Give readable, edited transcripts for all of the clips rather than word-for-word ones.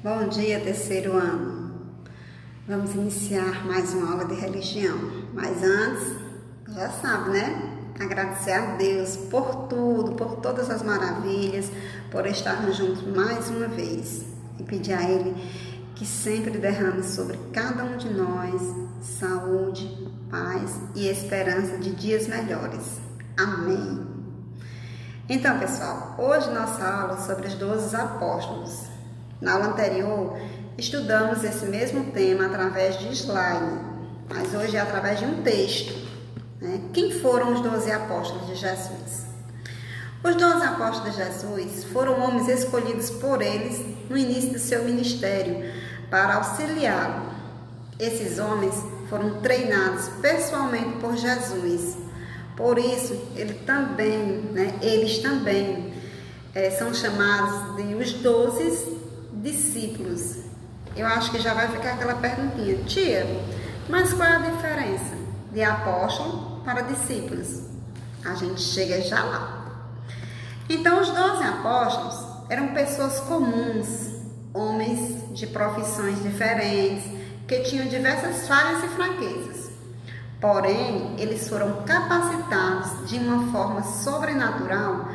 Bom dia, terceiro ano. Vamos iniciar mais uma aula de religião. Mas antes, já sabe, né? Agradecer a Deus por tudo, por todas as maravilhas, por estarmos juntos mais uma vez. E pedir a Ele que sempre derrame sobre cada um de nós saúde, paz e esperança de dias melhores. Amém. Então, pessoal, hoje nossa aula é sobre os 12 apóstolos. Na aula anterior, estudamos esse mesmo tema através de slide, mas hoje é através de um texto. Quem foram os 12 apóstolos de Jesus? Os 12 apóstolos de Jesus foram homens escolhidos por eles no início do seu ministério para auxiliá-lo. Esses homens foram treinados pessoalmente por Jesus. Por isso, eles também são chamados de os 12 discípulos. Eu acho que já vai ficar aquela perguntinha: tia, mas qual é a diferença de apóstolo para discípulos? A gente chega já lá. Então, os 12 apóstolos eram pessoas comuns, homens de profissões diferentes, que tinham diversas falhas e fraquezas. Porém, eles foram capacitados de uma forma sobrenatural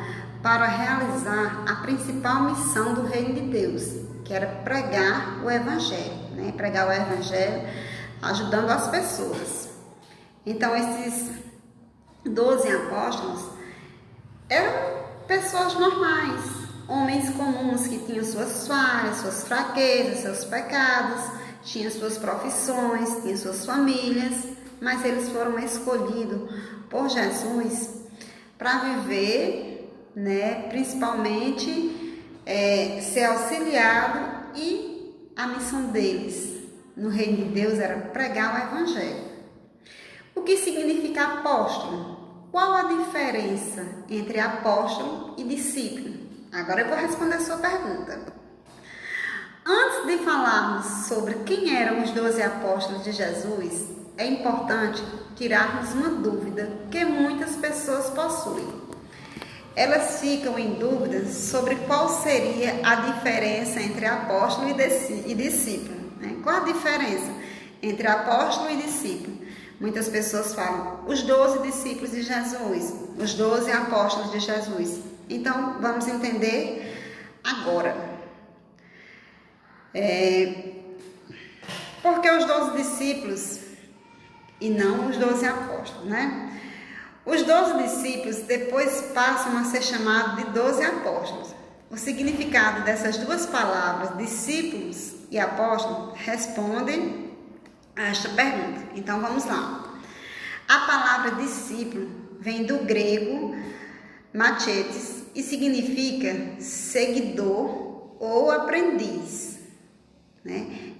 para realizar a principal missão do reino de Deus, que era pregar o Evangelho, pregar o Evangelho ajudando as pessoas. Então, esses 12 apóstolos eram pessoas normais, homens comuns que tinham suas falhas, suas fraquezas, seus pecados, tinham suas profissões, tinham suas famílias, mas eles foram escolhidos por Jesus para viver, principalmente ser auxiliado, e a missão deles no reino de Deus era pregar o Evangelho. O que significa apóstolo? Qual a diferença entre apóstolo e discípulo? Agora eu vou responder a sua pergunta. Antes de falarmos sobre quem eram os 12 apóstolos de Jesus, é importante tirarmos uma dúvida que muitas pessoas possuem. Elas ficam em dúvida sobre qual seria a diferença entre apóstolo e discípulo. Qual a diferença entre apóstolo e discípulo? Muitas pessoas falam os 12 discípulos de Jesus, os 12 apóstolos de Jesus. Então, vamos entender agora. Por que os 12 discípulos e não os 12 apóstolos, Os 12 discípulos depois passam a ser chamados de 12 apóstolos. O significado dessas duas palavras, discípulos e apóstolos, respondem a esta pergunta. Então, vamos lá. A palavra discípulo vem do grego mathetes e significa seguidor ou aprendiz.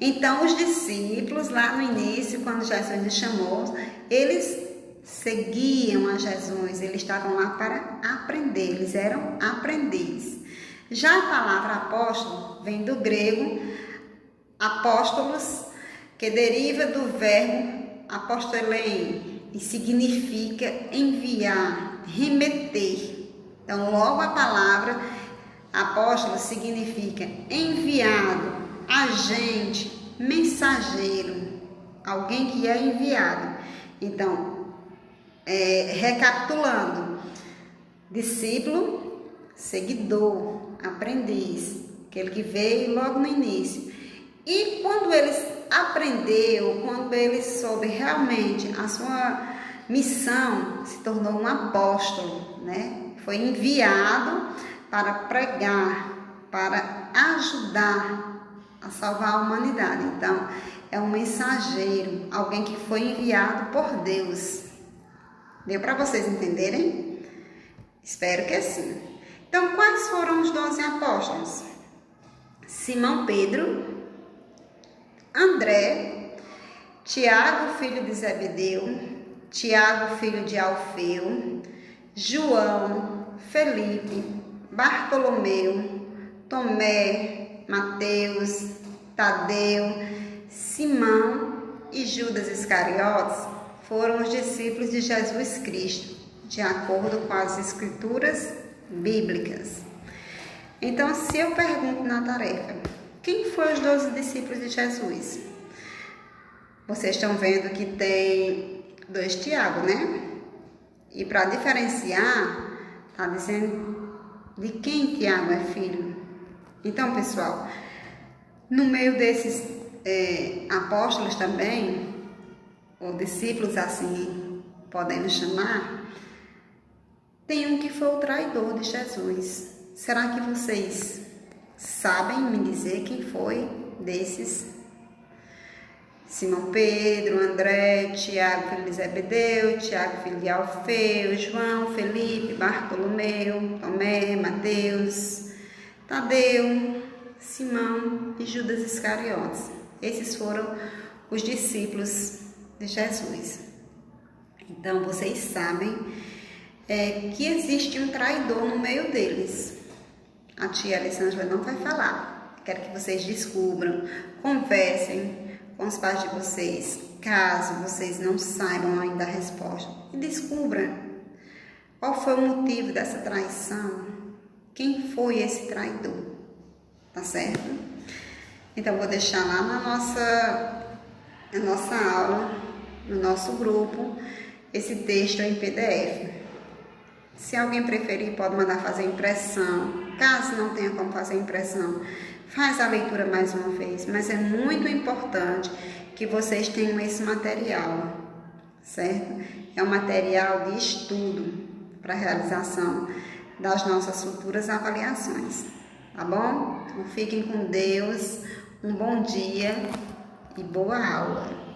Então, os discípulos, lá no início, quando Jesus os chamou, eles seguiam a Jesus, eles estavam lá para aprender, eles eram aprendizes. Já a palavra apóstolo vem do grego apóstolos, que deriva do verbo apostolei e significa enviar, remeter. Então, logo a palavra apóstolo significa enviado, agente, mensageiro, alguém que é enviado. Então, recapitulando: discípulo, seguidor, aprendiz, aquele que veio logo no início. E quando eles aprendeu, quando ele soube realmente a sua missão, se tornou um apóstolo, Foi enviado para pregar, para ajudar a salvar a humanidade. Então, é um mensageiro, alguém que foi enviado por Deus. Deu para vocês entenderem? Espero que sim. Então, quais foram os 12 apóstolos? Simão Pedro, André, Tiago, filho de Zebedeu, Tiago, filho de Alfeu, João, Felipe, Bartolomeu, Tomé, Mateus, Tadeu, Simão e Judas Iscariotes foram os discípulos de Jesus Cristo, de acordo com as escrituras bíblicas. Então, se eu pergunto na tarefa, Quem foram os 12 discípulos de Jesus? Vocês estão vendo que tem 2 Tiago, né? E para diferenciar, está dizendo de quem Tiago é filho. Então, pessoal, no meio desses apóstolos também, ou discípulos assim podemos chamar, tem um que foi o traidor de Jesus. Será que vocês sabem me dizer quem foi desses? Simão Pedro, André, Tiago, filho de Zebedeu, Tiago, filho de Alfeu, João, Felipe, Bartolomeu, Tomé, Mateus, Tadeu, Simão e Judas Iscariotes. Esses foram os discípulos de Jesus. Então, vocês sabem que existe um traidor no meio deles. A tia Alessandra não vai falar. Quero que vocês descubram, conversem com os pais de vocês, caso vocês não saibam ainda a resposta. E descubram qual foi o motivo dessa traição. Quem foi esse traidor? Tá certo? Então, vou deixar lá na nossa aula, no nosso grupo, esse texto em PDF. Se alguém preferir, pode mandar fazer impressão. Caso não tenha como fazer impressão, faz a leitura mais uma vez. Mas é muito importante que vocês tenham esse material, certo? É um material de estudo para a realização das nossas futuras avaliações, tá bom? Então, fiquem com Deus, um bom dia e boa aula.